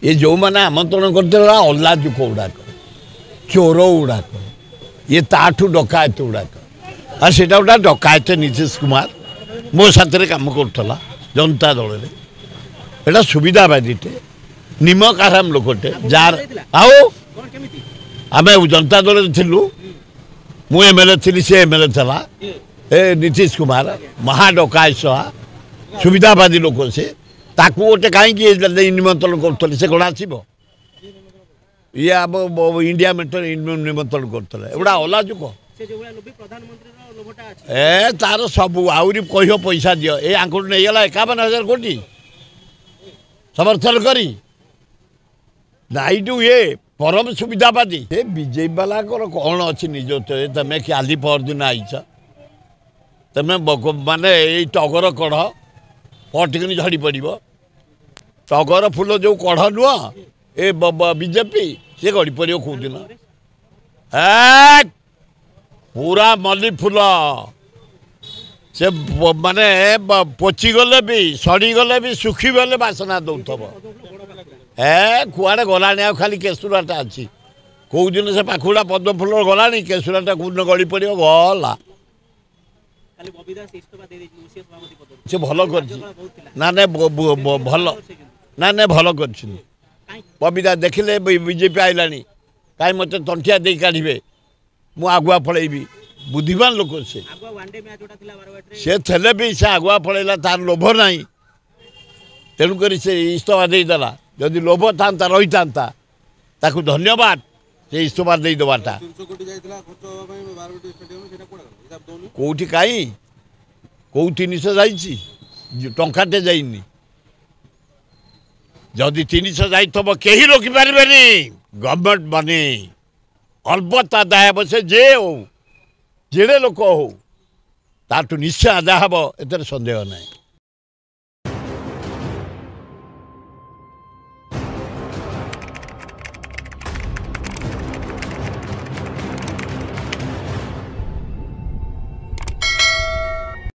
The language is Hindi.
ये जो मैंने आमंत्रण करते अल्लाजुक गुड़ाक चोर गुड़ाक ये ताठू डकायत गुड़ाक आ से गोटे डकायत नीतीश कुमार मो साथ कम करा जनता दल में एटा सुविधावादीटे निमक आराम लोकटे जार आओ आम जनता दल थिलु मु एमएलए थी सी एमएलए था ए नीतीश कुमार महाडकायत सहा सुविधावादी लोक से ताकू गोटे कहीं निमंत्रण कर से कौन आसब ये आम इंडिया मेटर निमंत्रण करते एगुड़ा अलाजुक ए तार सब आहरी कह पैसा दियो ये आंकड़ नहीं गला 51,000 कोटी समर्थन करी नाइडू ये परम सुविधावादी ये बीजेपी वाला कौन अच्छी निज तुम काली पर दिन आईच तुम माने टगर कढ़ पटिकनी झड़ी पड़ टगर फूल जो कढ़ नुह ए बीजेपी सी गड़ी पड़ कौ दिन पूरा मल्ली फूल से माने पोची गले भी सड़ी गले भी सुखी गले बासना दौथब कुआड़े गलानी खाली केसुराटा अच्छी कौ दिन से पाखुड़ा पद्म फूल गलानी केसुराटा कौ दिन गड़ी पड़ गला से भल कर ना भल ना भल कर बबीता देखिले बीजेपी आईला कहीं मत तंटिया दे काढ़े मु आगुआ पलैबी बुद्धिमान लोक से थे भी से आगुआ पलैला तार लोभ ना तेणुक से इस्तफा देदेला जदि लोभ था रही था धन्यवाद से इस्तफा दे देवाटा कौटी कहीं कौ 300 जाइए टंकाटे जाइनी जदि 300 जाइथब कहीं रोकिपारे गवर्नमेंट मनी अलबत् आदाय हे से जे हो जेड़े लोक हो ताठू निश्चय आदाय हे एत संदेह नहीं।